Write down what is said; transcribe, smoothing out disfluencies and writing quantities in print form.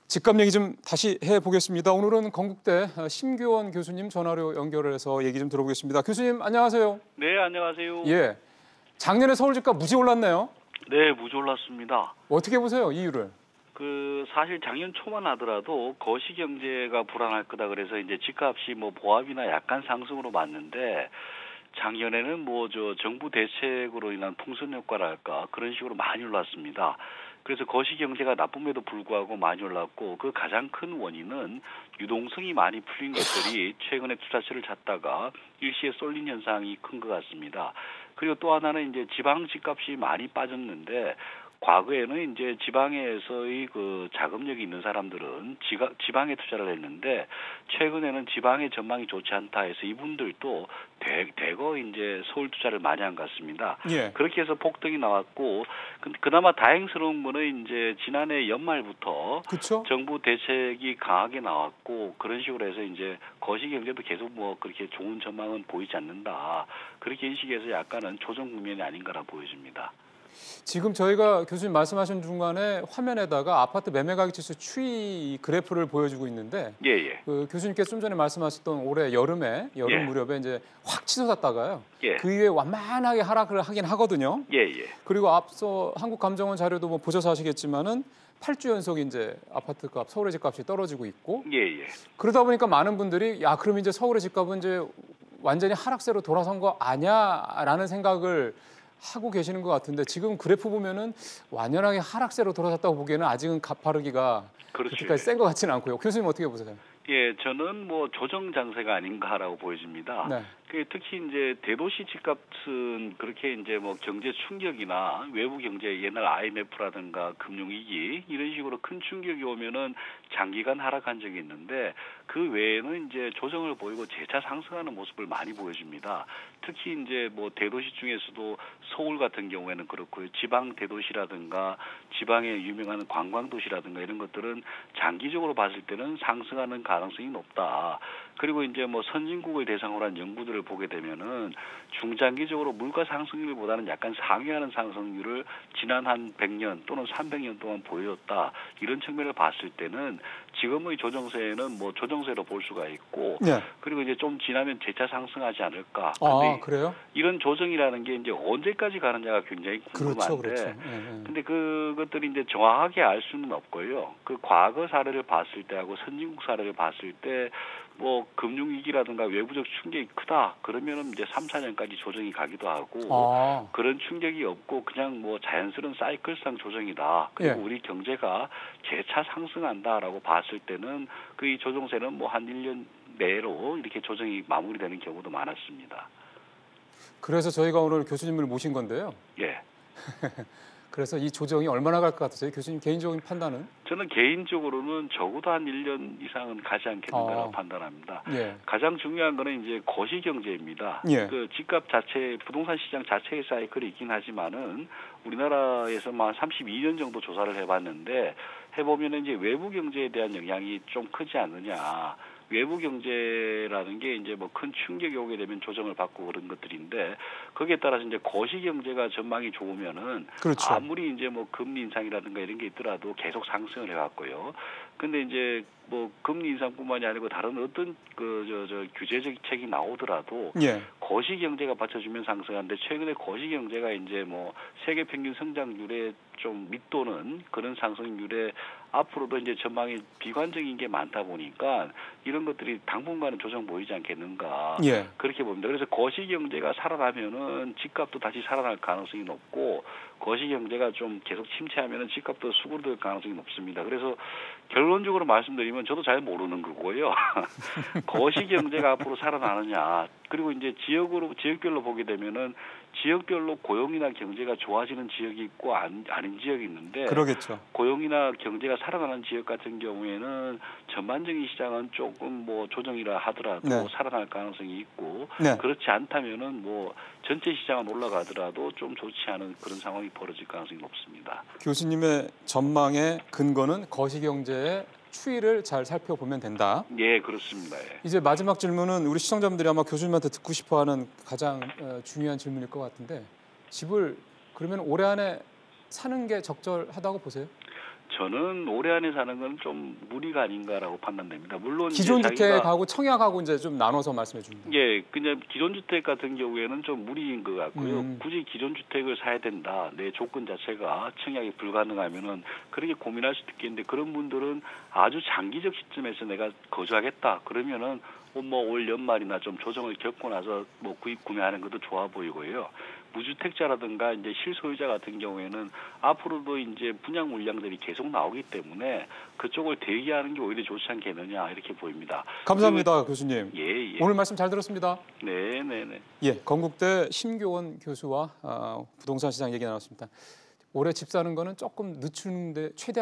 집값 얘기 좀 다시 해보겠습니다. 오늘은 건국대 심교원 교수님 전화로 연결을 해서 얘기 좀 들어보겠습니다. 교수님 안녕하세요. 네, 안녕하세요. 예, 작년에 서울 집값 무지 올랐네요. 네, 무지 올랐습니다. 어떻게 보세요, 이유를? 사실 작년 초만 하더라도 거시 경제가 불안할 거다 그래서 이제 집값이 뭐 보합이나 약간 상승으로 봤는데 작년에는 정부 대책으로 인한 풍선 효과랄까 그런 식으로 많이 올랐습니다. 그래서 거시 경제가 나쁨에도 불구하고 많이 올랐고 그 가장 큰 원인은 유동성이 많이 풀린 것들이 최근에 투자처를 찾다가 일시에 쏠린 현상이 큰 것 같습니다. 그리고 또 하나는 이제 지방 집값이 많이 빠졌는데 과거에는 이제 지방에서의 자금력이 있는 사람들은 지방에 투자를 했는데 최근에는 지방의 전망이 좋지 않다 해서 이분들도 대거 이제 서울 투자를 많이 한 것 같습니다. 예. 그렇게 해서 폭등이 나왔고 그나마 다행스러운 거는 이제 지난해 연말부터 그쵸? 정부 대책이 강하게 나왔고 그런 식으로 해서 이제 거시 경제도 계속 그렇게 좋은 전망은 보이지 않는다. 그렇게 인식해서 약간은 조정 국면이 아닌가라 보여집니다. 지금 저희가 교수님 말씀하신 중간에 화면에다가 아파트 매매 가격 지수 추이 그래프를 보여주고 있는데 예. 교수님께서 좀 전에 말씀하셨던 올해 여름 예. 무렵에 이제 확 치솟았다가요. 예. 그 이후에 완만하게 하락을 하긴 하거든요. 예. 그리고 앞서 한국감정원 자료도 보셔서 아시겠지만은 8주 연속 이제 아파트 값, 서울의 집값이 떨어지고 있고. 예. 그러다 보니까 많은 분들이 그럼 이제 서울의 집값은 이제 완전히 하락세로 돌아선 거 아니야라는 생각을 하고 계시는 것 같은데 지금 그래프 보면은 완연하게 하락세로 돌아섰다고 보기에는 아직은 가파르기가 그렇게까지 센 것 같지는 않고요. 교수님 어떻게 보세요? 예, 저는 조정 장세가 아닌가라고 보여집니다. 네. 특히 이제 대도시 집값은 그렇게 이제 경제 충격이나 외부 경제 옛날 IMF라든가 금융위기 이런 식으로 큰 충격이 오면은 장기간 하락한 적이 있는데 그 외에는 이제 조정을 보이고 재차 상승하는 모습을 많이 보여줍니다. 특히 이제 대도시 중에서도 서울 같은 경우에는 그렇고요. 지방 대도시라든가 지방의 유명한 관광 도시라든가 이런 것들은 장기적으로 봤을 때는 상승하는 가능성이 높다. 그리고 이제 선진국을 대상으로 한 연구들을 보게 되면은 중장기적으로 물가 상승률보다는 약간 상회하는 상승률을 지난 한 100년 또는 300년 동안 보여줬다. 이런 측면을 봤을 때는 지금의 조정세는 조정세로 볼 수가 있고 네. 그리고 이제 좀 지나면 재차 상승하지 않을까. 그래요? 이런 조정이라는 게 이제 언제까지 가느냐가 굉장히 궁금한데 그렇죠. 근데 그것들이 이제 정확하게 알 수는 없고요. 그 과거 사례를 봤을 때하고 선진국 사례를 봤을 때 금융위기라든가 외부적 충격이 크다. 그러면은 이제 3, 4년까지 조정이 가기도 하고 그런 충격이 없고 그냥 자연스러운 사이클상 조정이다. 그리고 우리 경제가 재차 상승한다라고 봤을 때는 이 조정세는 한 1년 내로 이렇게 조정이 마무리되는 경우도 많았습니다. 그래서 저희가 오늘 교수님을 모신 건데요. 예. 그래서 이 조정이 얼마나 갈 것 같으세요? 교수님 개인적인 판단은? 저는 개인적으로는 적어도 한 1년 이상은 가지 않겠는가라고 판단합니다. 예. 가장 중요한 거는 이제 거시 경제입니다. 예. 집값 자체, 부동산 시장 자체의 사이클이 있긴 하지만은 우리나라에서만 32년 정도 조사를 해봤는데 해보면 이제 외부 경제에 대한 영향이 좀 크지 않느냐. 외부 경제라는 게 이제 큰 충격이 오게 되면 조정을 받고 그런 것들인데 거기에 따라서 이제 거시 경제가 전망이 좋으면은 그렇죠. 아무리 이제 금리 인상이라든가 이런 게 있더라도 계속 상승을 해왔고요. 근데 이제 금리 인상뿐만이 아니고 다른 어떤 규제적 책이 나오더라도 거시 경제가 받쳐주면 상승하는데 최근에 거시 경제가 이제 세계 평균 성장률에 좀 밑도는 그런 상승률에 앞으로도 이제 전망이 비관적인 게 많다 보니까 이런 것들이 당분간은 조정 보이지 않겠는가 그렇게 봅니다. 그래서 거시 경제가 살아나면은 집값도 다시 살아날 가능성이 높고 거시 경제가 좀 계속 침체하면은 집값도 수그러들 가능성이 높습니다. 그래서 결론적으로 말씀드리면 저도 잘 모르는 거고요. 거시 경제가 앞으로 살아나느냐 그리고 이제 지역별로 보게 되면은 지역별로 고용이나 경제가 좋아지는 지역이 있고 아닌 지역이 있는데 그러겠죠. 고용이나 경제가 살아나는 지역 같은 경우에는 전반적인 시장은 조금 조정이라 하더라도 살아날 가능성이 있고 그렇지 않다면은 전체 시장은 올라가더라도 좀 좋지 않은 그런 상황이 벌어질 가능성이 높습니다. 교수님의 전망의 근거는 거시경제의 추이를 잘 살펴보면 된다. 예, 그렇습니다. 예. 이제 마지막 질문은 우리 시청자분들이 아마 교수님한테 듣고 싶어하는 가장 중요한 질문일 것 같은데 집을 그러면 올해 안에 사는 게 적절하다고 보세요? 저는 올해 안에 사는 건 좀 무리가 아닌가라고 판단됩니다. 물론 기존 주택하고 청약하고 이제 좀 나눠서 말씀해 줍니다. 예, 그냥 기존 주택 같은 경우에는 좀 무리인 것 같고요. 굳이 기존 주택을 사야 된다. 내 조건 자체가 청약이 불가능하면은 그렇게 고민할 수도 있겠는데 그런 분들은 아주 장기적 시점에서 내가 거주하겠다. 그러면은 뭐 올 연말이나 좀 조정을 겪고 나서 뭐 구매하는 것도 좋아 보이고요. 무주택자라든가 이제 실소유자 같은 경우에는 앞으로도 이제 분양 물량들이 계속 나오기 때문에 그쪽을 대기하는 게 오히려 좋지 않겠느냐 이렇게 보입니다. 감사합니다, 교수님. 예. 오늘 말씀 잘 들었습니다. 네. 예, 건국대 심교원 교수와 부동산 시장 얘기 나눴습니다. 올해 집 사는 거는 조금 늦추는데 최대한